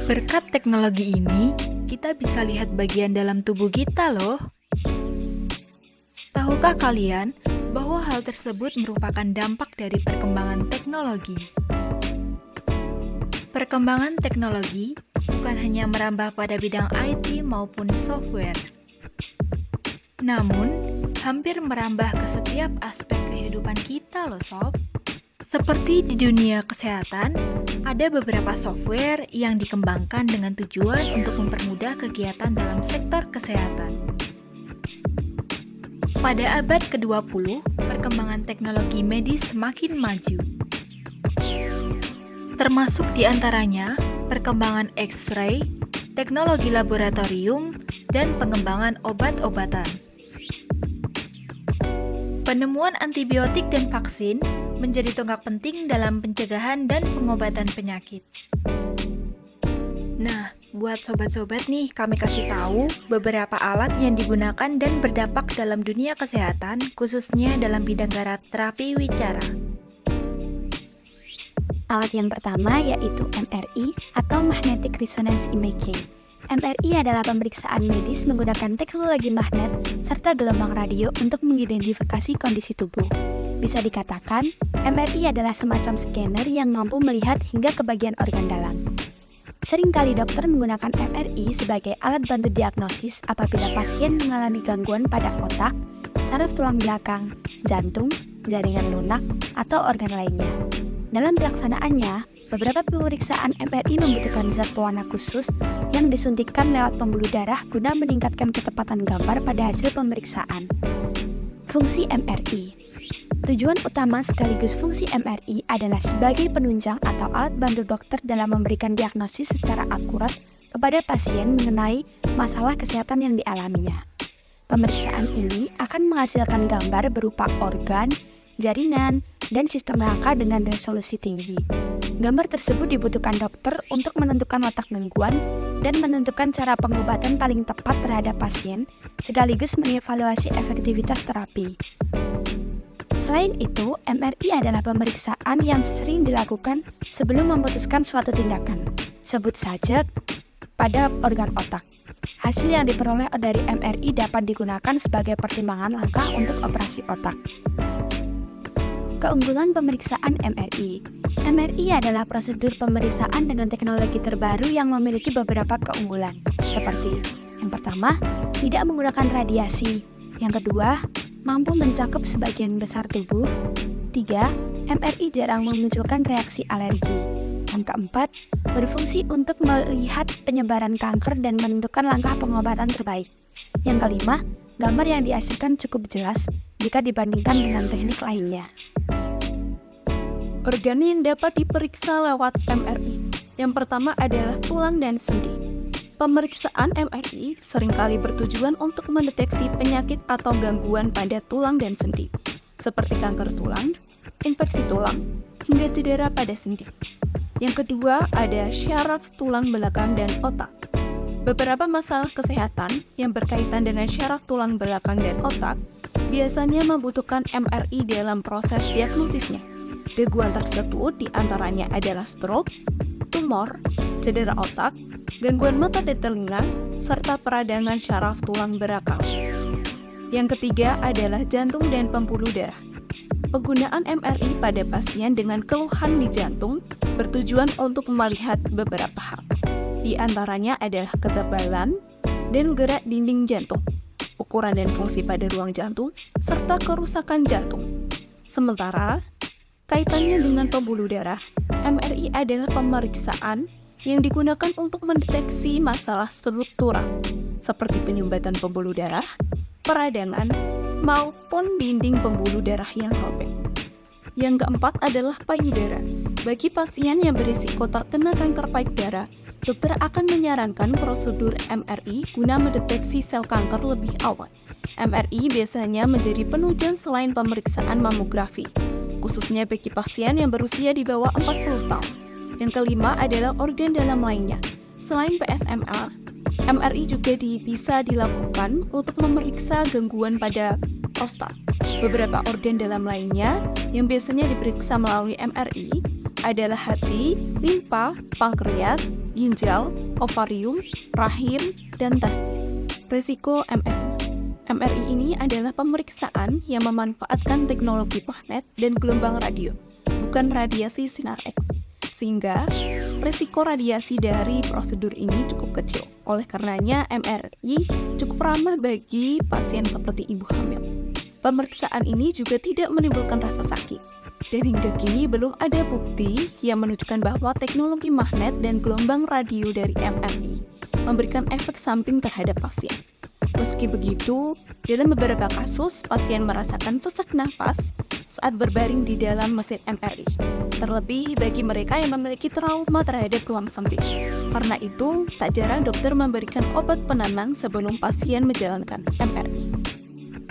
Berkat teknologi ini, kita bisa lihat bagian dalam tubuh kita loh. Tahukah kalian bahwa hal tersebut merupakan dampak dari perkembangan teknologi? Perkembangan teknologi bukan hanya merambah pada bidang IT maupun software, namun hampir merambah ke setiap aspek kehidupan kita loh sob. Seperti di dunia kesehatan, ada beberapa software yang dikembangkan dengan tujuan untuk mempermudah kegiatan dalam sektor kesehatan. Pada abad ke-20, perkembangan teknologi medis semakin maju. Termasuk di antaranya perkembangan X-ray, teknologi laboratorium, dan pengembangan obat-obatan. Penemuan antibiotik dan vaksin menjadi tonggak penting dalam pencegahan dan pengobatan penyakit. Nah, buat sobat-sobat nih, kami kasih tahu beberapa alat yang digunakan dan berdampak dalam dunia kesehatan, khususnya dalam bidang terapi wicara. Alat yang pertama yaitu MRI atau Magnetic Resonance Imaging. MRI adalah pemeriksaan medis menggunakan teknologi magnet serta gelombang radio untuk mengidentifikasi kondisi tubuh. Bisa dikatakan, MRI adalah semacam scanner yang mampu melihat hingga ke bagian organ dalam. Seringkali dokter menggunakan MRI sebagai alat bantu diagnosis apabila pasien mengalami gangguan pada otak, saraf tulang belakang, jantung, jaringan lunak, atau organ lainnya. Dalam pelaksanaannya, beberapa pemeriksaan MRI membutuhkan zat pewarna khusus yang disuntikkan lewat pembuluh darah guna meningkatkan ketepatan gambar pada hasil pemeriksaan. Fungsi MRI. Tujuan utama sekaligus fungsi MRI adalah sebagai penunjang atau alat bantu dokter dalam memberikan diagnosis secara akurat kepada pasien mengenai masalah kesehatan yang dialaminya. Pemeriksaan ini akan menghasilkan gambar berupa organ, jaringan, dan sistem rangka dengan resolusi tinggi. Gambar tersebut dibutuhkan dokter untuk menentukan letak gangguan dan menentukan cara pengobatan paling tepat terhadap pasien, sekaligus mengevaluasi efektivitas terapi. Selain itu, MRI adalah pemeriksaan yang sering dilakukan sebelum memutuskan suatu tindakan. Sebut saja pada organ otak. Hasil yang diperoleh dari MRI dapat digunakan sebagai pertimbangan langkah untuk operasi otak. Keunggulan pemeriksaan MRI. MRI adalah prosedur pemeriksaan dengan teknologi terbaru yang memiliki beberapa keunggulan, seperti yang pertama, tidak menggunakan radiasi. Yang kedua, mampu mencakup sebagian besar tubuh. 3. MRI jarang memunculkan reaksi alergi. Yang keempat, berfungsi untuk melihat penyebaran kanker dan menentukan langkah pengobatan terbaik. Yang kelima, gambar yang dihasilkan cukup jelas jika dibandingkan dengan teknik lainnya. Organ yang dapat diperiksa lewat MRI. Yang pertama adalah tulang dan sendi. Pemeriksaan MRI seringkali bertujuan untuk mendeteksi penyakit atau gangguan pada tulang dan sendi, seperti kanker tulang, infeksi tulang, hingga cedera pada sendi. Yang kedua ada syaraf tulang belakang dan otak. Beberapa masalah kesehatan yang berkaitan dengan syaraf tulang belakang dan otak biasanya membutuhkan MRI dalam proses diagnosisnya. Gangguan tersebut diantaranya adalah stroke, tumor, cedera otak, gangguan mata dan telinga, serta peradangan syaraf tulang belakang. Yang ketiga adalah jantung dan pembuluh darah. Penggunaan MRI pada pasien dengan keluhan di jantung bertujuan untuk melihat beberapa hal. Di antaranya adalah ketebalan dan gerak dinding jantung, ukuran dan fungsi pada ruang jantung, serta kerusakan jantung. Sementara, kaitannya dengan pembuluh darah, MRI adalah pemeriksaan yang digunakan untuk mendeteksi masalah struktural, seperti penyumbatan pembuluh darah, peradangan, maupun dinding pembuluh darah yang robek. Yang keempat adalah payudara. Bagi pasien yang berisiko terkena kanker payudara, dokter akan menyarankan prosedur MRI guna mendeteksi sel kanker lebih awal. MRI biasanya menjadi penunjang selain pemeriksaan mamografi, khususnya bagi pasien yang berusia di bawah 40 tahun. Yang kelima adalah organ dalam lainnya. Selain PSMA, MRI juga bisa dilakukan untuk memeriksa gangguan pada prostat. Beberapa organ dalam lainnya yang biasanya diperiksa melalui MRI adalah hati, limpa, pankreas, ginjal, ovarium, rahim, dan testis. Risiko MRI. MRI ini adalah pemeriksaan yang memanfaatkan teknologi magnet dan gelombang radio, bukan radiasi sinar X. Sehingga risiko radiasi dari prosedur ini cukup kecil. Oleh karenanya, MRI cukup ramah bagi pasien seperti ibu hamil. Pemeriksaan ini juga tidak menimbulkan rasa sakit. Dan hingga kini belum ada bukti yang menunjukkan bahwa teknologi magnet dan gelombang radio dari MRI memberikan efek samping terhadap pasien. Meski begitu, dalam beberapa kasus, pasien merasakan sesak nafas saat berbaring di dalam mesin MRI. Terlebih bagi mereka yang memiliki trauma terhadap ruang sempit. Karena itu, tak jarang dokter memberikan obat penenang sebelum pasien menjalankan MRI.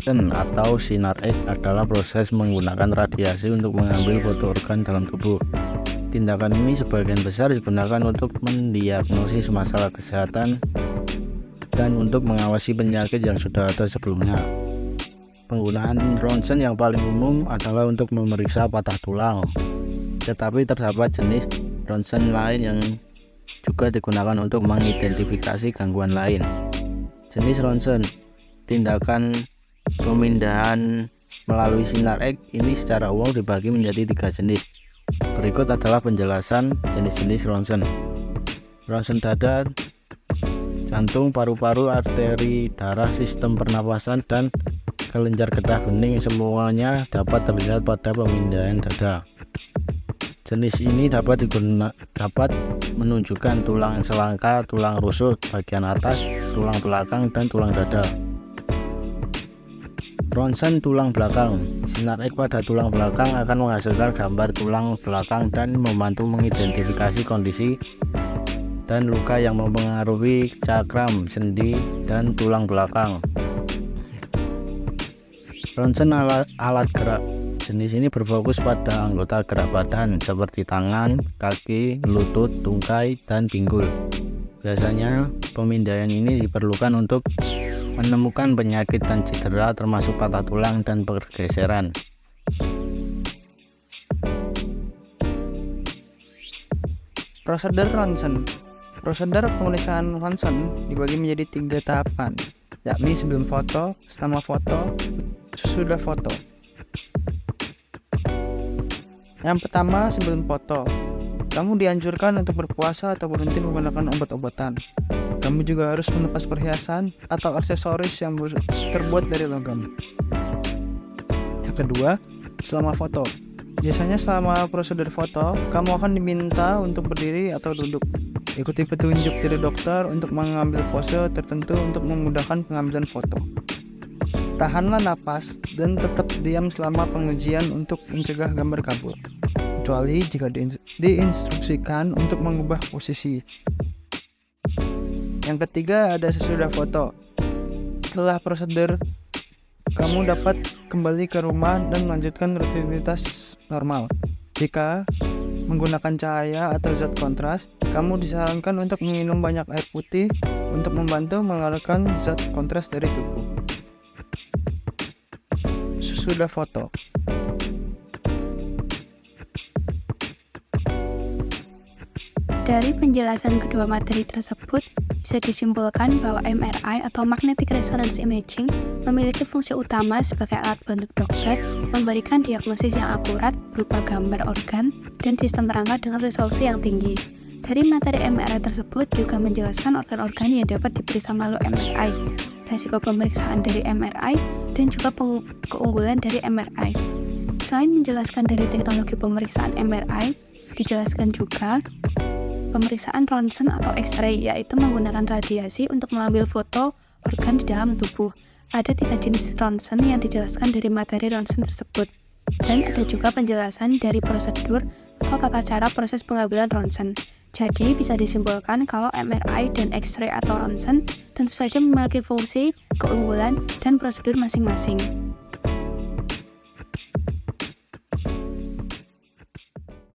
Atau sinar X adalah proses menggunakan radiasi untuk mengambil foto organ dalam tubuh. Tindakan ini sebagian besar digunakan untuk mendiagnosis masalah kesehatan dan untuk mengawasi penyakit yang sudah ada sebelumnya. Penggunaan ronsen yang paling umum adalah untuk memeriksa patah tulang, tetapi terdapat jenis ronsen lain yang juga digunakan untuk mengidentifikasi gangguan lain. Jenis ronsen, tindakan pemindahan melalui sinar X ini secara umum dibagi menjadi 3 jenis. Berikut adalah penjelasan jenis-jenis ronsen. Ronsen dada, jantung, paru-paru, arteri, darah, sistem pernapasan, dan kelenjar getah bening semuanya dapat terlihat pada pemindahan dada. Jenis ini dapat menunjukkan tulang selangka, tulang rusuk bagian atas, tulang belakang, dan tulang dada. Ronsen tulang belakang. Sinar X pada tulang belakang akan menghasilkan gambar tulang belakang dan membantu mengidentifikasi kondisi dan luka yang mempengaruhi cakram, sendi, dan tulang belakang. Ronsen alat gerak. Jenis ini berfokus pada anggota gerak badan seperti tangan, kaki, lutut, tungkai, dan pinggul. Biasanya pemindaian ini diperlukan untuk menemukan penyakit dan cedera termasuk patah tulang dan pergeseran. Prosedur ronsen. Prosedur pemeriksaan ronsen dibagi menjadi 3 tahapan, yakni sebelum foto, setelah foto, sesudah foto. Yang pertama, sebelum foto. Kamu dianjurkan untuk berpuasa atau berhenti menggunakan obat-obatan. Kamu juga harus melepas perhiasan atau aksesoris yang terbuat dari logam. Yang kedua, selama foto. Biasanya selama prosedur foto, kamu akan diminta untuk berdiri atau duduk. Ikuti petunjuk dari dokter untuk mengambil pose tertentu untuk memudahkan pengambilan foto. Tahanlah napas dan tetap diam selama pengujian untuk mencegah gambar kabur, kecuali jika diinstruksikan untuk mengubah posisi. Yang ketiga, ada sesudah foto. Setelah prosedur, kamu dapat kembali ke rumah dan melanjutkan rutinitas normal. Jika menggunakan cahaya atau zat kontras, kamu disarankan untuk minum banyak air putih untuk membantu mengeluarkan zat kontras dari tubuh. Sesudah foto. Dari penjelasan kedua materi tersebut, bisa disimpulkan bahwa MRI atau Magnetic Resonance Imaging memiliki fungsi utama sebagai alat bantu dokter memberikan diagnosis yang akurat berupa gambar organ dan sistem rangka dengan resolusi yang tinggi. Dari materi MRI tersebut juga menjelaskan organ-organ yang dapat diperiksa melalui MRI, resiko pemeriksaan dari MRI, dan juga keunggulan dari MRI. Selain menjelaskan dari teknologi pemeriksaan MRI, dijelaskan juga pemeriksaan ronsen atau X-ray, yaitu menggunakan radiasi untuk mengambil foto organ di dalam tubuh. Ada 3 jenis ronsen yang dijelaskan dari materi ronsen tersebut. Dan ada juga penjelasan dari prosedur atau tata cara proses pengambilan ronsen. Jadi bisa disimpulkan kalau MRI dan X-ray atau ronsen tentu saja memiliki fungsi, keunggulan, dan prosedur masing-masing.